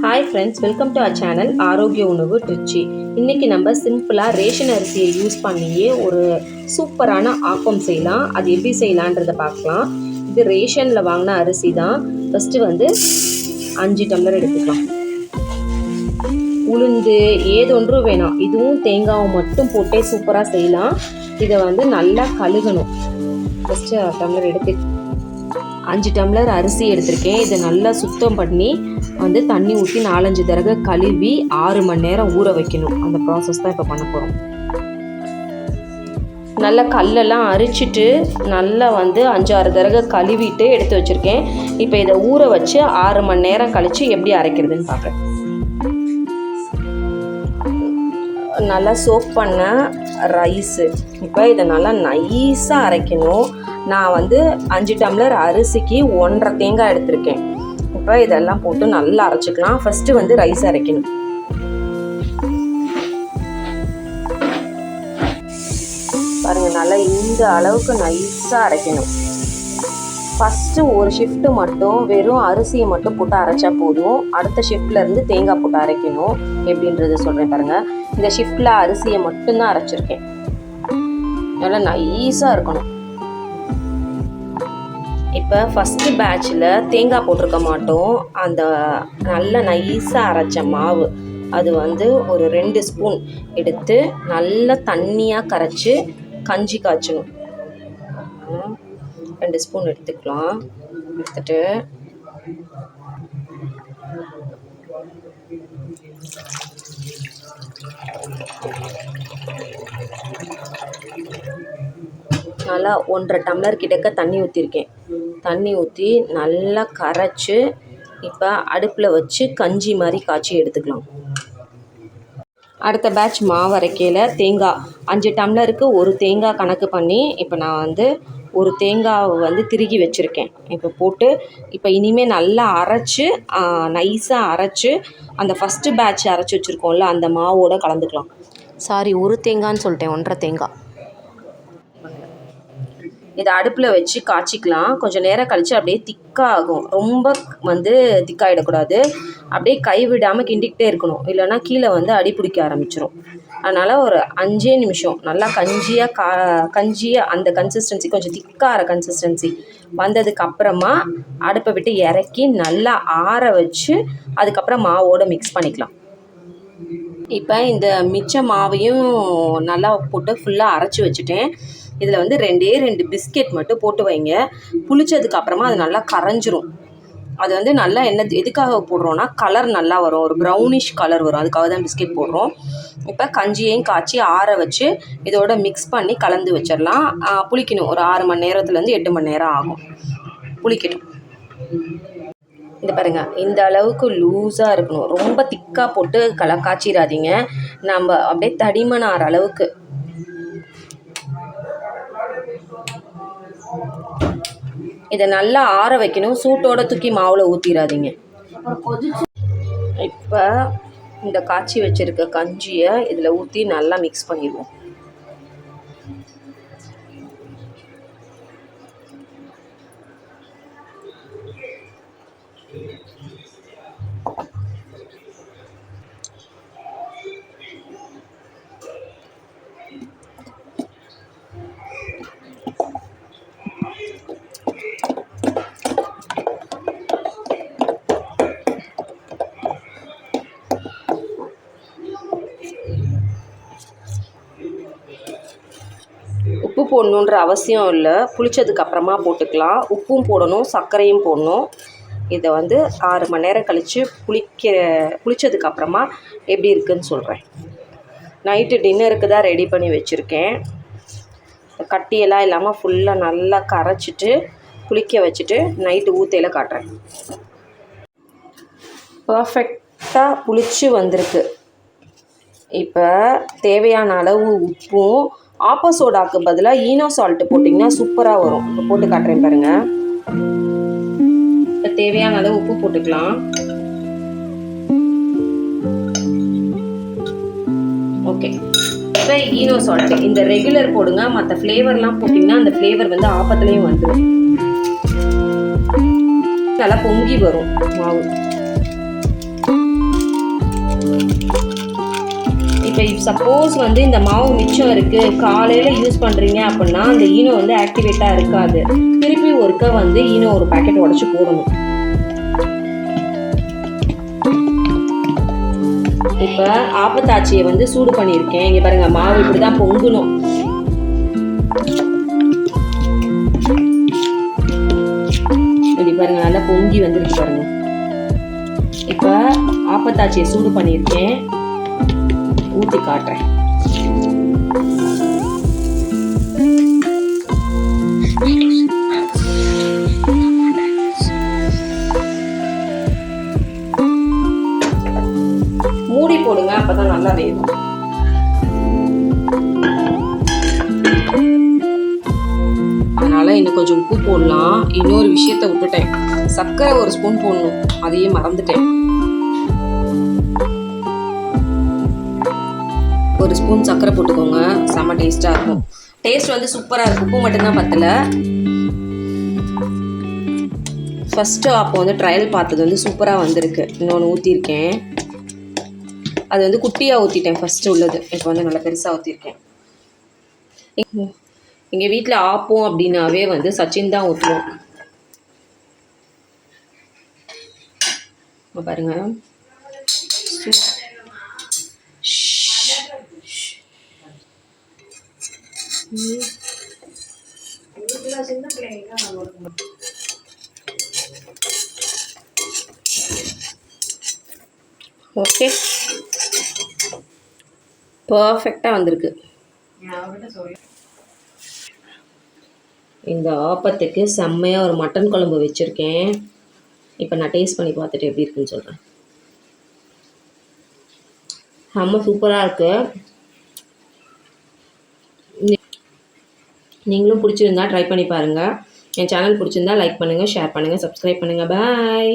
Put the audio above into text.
Hi friends, welcome to our channel ஆரோக்கிய உணவு ட்ரிச்சி. இன்றைக்கி நம்ம சிம்பிளாக ரேஷன் அரிசியை யூஸ் பண்ணியே ஒரு சூப்பரான ஆப்பம் செய்யலாம். அது எப்படி செய்யலான்றதை பார்க்கலாம். இது ரேஷனில் வாங்கின அரிசி தான். ஃபஸ்ட்டு 5 டம்ளர் எடுத்துக்கலாம். உளுந்து ஏதொன்றும் வேணாம், இதுவும் தேங்காவை மட்டும் போட்டே சூப்பராக செய்யலாம். இதை நல்லா கழுகணும். ஃபஸ்ட்டு டம்ளர் எடுத்து 5 டம்ளர் அரிசி எடுத்திருக்கேன். இதை நல்லா சுத்தம் பண்ணி தண்ணி ஊற்றி 4-5 தடவை கழுவி 6 மணி நேரம் ஊற வைக்கணும். அந்த ப்ராசஸ் தான் இப்போ பண்ண போகிறோம். நல்லா கல்லெல்லாம் அரிச்சிட்டு நல்லா 5-6 தடவை கழுவிட்டு எடுத்து வச்சுருக்கேன். இப்போ இதை ஊற வச்சு 6 மணி நேரம் கழித்து எப்படி அரைக்கிறதுன்னு பார்க்குறேன். நல்லா சோக் பண்ண ரைஸு, இப்போ இதை நல்லா நைஸாக அரைக்கணும். நான் 5 டம்ளர் அரிசிக்கு 1.5 தேங்காய் எடுத்திருக்கேன். இப்போ இதெல்லாம் போட்டு நல்லா அரைச்சிக்கலாம். ஃபஸ்ட்டு ரைஸ் அரைக்கணும். பாருங்கள், நல்லா இந்த அளவுக்கு நைஸாக அரைக்கணும். ஃபஸ்ட்டு ஒரு ஷிஃப்ட்டு மட்டும் வெறும் அரிசியை மட்டும் போட்டு அரைச்சா போதும். அடுத்த ஷிஃப்ட்லேருந்து தேங்காய் போட்டு அரைக்கணும். எப்படின்றது சொல்கிறேன் பாருங்கள். இந்த ஷிஃப்ட்டில் அரிசியை மட்டும்தான் அரைச்சிருக்கேன். நல்லா நைஸாக இருக்கணும். இப்போ ஃபஸ்ட்டு பேட்சில் தேங்காய் போட்டிருக்க மாட்டோம். அந்த நல்ல நைஸாக அரைச்ச மாவு அது ஒரு 2 ஸ்பூன் எடுத்து நல்லா தண்ணியாக கரைச்சி கஞ்சி காய்ச்சணும். 2 ஸ்பூன் எடுத்துக்கலாம். எடுத்துட்டு நல்லா 1.5 டம்ளர் கிட்டக்க தண்ணி ஊற்றிருக்கேன். தண்ணி ஊற்றி நல்லா கரைச்சி இப்போ அடுப்பில் வச்சு கஞ்சி மாதிரி காய்ச்சி எடுத்துக்கலாம். அடுத்த பேட்ச் மாவு அரைக்கையில் தேங்காய் 5 டம்ளருக்கு 1 தேங்காய் கணக்கு பண்ணி இப்போ நான் ஒரு தேங்காவை திருகி வச்சுருக்கேன். இப்போ போட்டு இப்போ இனிமேல் நல்லா அரைச்சி நைஸாக அரைச்சி அந்த ஃபஸ்ட்டு பேட்ச் அரைச்சி வச்சுருக்கோம்ல அந்த மாவோடு கலந்துக்கலாம். சாரி, 1 தேங்காய்ன்னு சொல்லிட்டேன், 1.5 தேங்காய். இதை அடுப்பில் வச்சு காய்ச்சிக்கலாம். கொஞ்சம் நேரம் கழித்து அப்படியே திக்காகும். ரொம்ப திக்காகிடக்கூடாது. அப்படியே கை விடாமல் கிண்டிக்கிட்டே இருக்கணும். இல்லைன்னா கீழே அடி பிடிக்க ஆரம்பிச்சிடும். அதனால் ஒரு 5 நிமிஷம் நல்லா கஞ்சியாக அந்த கன்சிஸ்டன்சி கொஞ்சம் திக்காகிற கன்சிஸ்டன்சி வந்ததுக்கப்புறமா அடுப்பை விட்டு இறக்கி நல்லா ஆற வச்சு அதுக்கப்புறம் மாவோடு மிக்ஸ் பண்ணிக்கலாம். இப்போ இந்த மிச்ச மாவையும் நல்லா போட்டு ஃபுல்லாக அரைச்சி வச்சுட்டேன். இதில் 2 பிஸ்கெட் மட்டும் போட்டு வைங்க. புளிச்சதுக்கு அப்புறமா அது நல்லா கரைஞ்சிரும். அது நல்லா எதுக்காக போடுறோன்னா கலர் நல்லா வரும், ஒரு ப்ரௌனிஷ் கலர் வரும். அதுக்காக தான் பிஸ்கெட் போடுறோம். இப்போ கஞ்சியையும் காய்ச்சி ஆற வச்சு இதோட மிக்ஸ் பண்ணி கலந்து வச்சிடலாம். புளிக்கணும். ஒரு 6 மணி நேரத்துலேருந்து 8 மணி நேரம் ஆகும் புளிக்கட்டும். இந்த பாருங்கள், இந்த அளவுக்கு லூஸாக இருக்கணும். ரொம்ப திக்காக போட்டு காய்ச்சிடாதீங்க. நம்ம அப்படியே தடிமன் ஆகிற அளவுக்கு. இதை நல்லா ஆற வைக்கணும். சூட்டோட தூக்கி மாவில் ஊற்றிடாதீங்க. இப்போ இந்த காய்ச்சி வச்சுருக்க கஞ்சியை இதில் ஊற்றி நல்லா மிக்ஸ் பண்ணிடுவோம். உப்பு போடணுன்ற அவசியம் இல்லை. புளிச்சதுக்கு அப்புறமா போட்டுக்கலாம். உப்பும் போடணும், சர்க்கரையும் போடணும். இதை 6 மணி நேரம் கழித்து புளிச்சதுக்கு அப்புறமா எப்படி இருக்குதுன்னு சொல்கிறேன். நைட்டு டின்னருக்கு தான் ரெடி பண்ணி வச்சுருக்கேன். கட்டியெல்லாம் இல்லாமல் ஃபுல்லாக நல்லா கரைச்சிட்டு புளிக்க வச்சுட்டு நைட்டு ஊற்றையில் காட்டுறேன். பர்ஃபெக்டாக புளிச்சு வந்திருக்கு. இப்போ தேவையான அளவு உப்பும், ஆப்போ சோடாக்கு பதிலாக ஈனோ சால்ட்டு போட்டிங்கன்னா சூப்பராக வரும். இப்போ போட்டு காட்டுறேன் பாருங்கள். இப்போ தேவையான அளவு உப்பு போட்டுக்கலாம். ஓகே, இப்போ ஈனோ சால்ட்டு இந்த ரெகுலர் போடுங்க. மற்ற ஃப்ளேவர்லாம் போட்டிங்கன்னா அந்த ஃப்ளேவர் ஆப்பத்துலேயும் வந்துடும். நல்லா பொங்கி வரும் மாவு. இப்போ சப்போஸ் வந்து இந்த மாவு மிச்சம் இருக்குது, காலையில் யூஸ் பண்ணுறீங்க அப்படின்னா அந்த ஈனோ வந்து ஆக்டிவேட்டாக இருக்காது. திருப்பி ஒருக்க வந்து ஈனோ ஒரு பேக்கெட் உடச்சி போடணும். இப்போ ஆப்பத்தாச்சியை வந்து சூடு பண்ணியிருக்கேன். இங்கே பாருங்கள், மாவு இப்படி தான் பொங்கணும். இப்படி பாருங்கள், நல்லா பொங்கி வந்துருக்கு பாருங்கள். இப்போ ஆப்பத்தாச்சியை சூடு பண்ணியிருக்கேன், ஊற்றி காட்டுறேன். மூடி போடுங்க, அப்பதான் நல்லா வேகும். அதனால இன்னும் கொஞ்சம் உப்பு போடலாம். இன்னொரு விஷயத்த விட்டுட்டேன், சர்க்கரை ஒரு ஸ்பூன் போடணும், அதையும் மறந்துட்டேன். ஒரு ஸ்பூன் சர்க்கரை போட்டுக்கோங்க, செம்ம டேஸ்ட்டாக இருக்கும். டேஸ்ட் வந்து சூப்பராக இருக்கும். உப்பு மட்டும்தான் பத்தலை. ஃபஸ்ட்டு அப்போ வந்து ட்ரையல் பார்த்தது வந்து சூப்பராக வந்திருக்கு. இன்னொன்று ஊற்றிருக்கேன், அது வந்து குட்டியாக ஊற்றிட்டேன் ஃபஸ்ட்டு உள்ளது. இப்போ வந்து நல்லா பெருசாக ஊற்றிருக்கேன். எங்கள் வீட்டில் ஆப்போம் அப்படின்னாவே வந்து சச்சின் தான் ஊற்றுவோம். பாருங்க, ஓகே, பர்ஃபெக்டாக வந்திருக்கு. இந்த ஆப்பத்துக்கு செம்மையாக ஒரு மட்டன் குழம்பு வச்சுருக்கேன். இப்போ நான் டேஸ்ட் பண்ணி பார்த்துட்டு எப்படி இருக்குன்னு சொல்கிறேன். செம்ம சூப்பராக இருக்குது. நீங்களும் பிடிச்சிருந்தா ட்ரை பண்ணி பாருங்கள். என் சேனல் பிடிச்சிருந்தா லைக் பண்ணுங்கள், ஷேர் பண்ணுங்கள், சப்ஸ்கிரைப் பண்ணுங்கள். பாய்.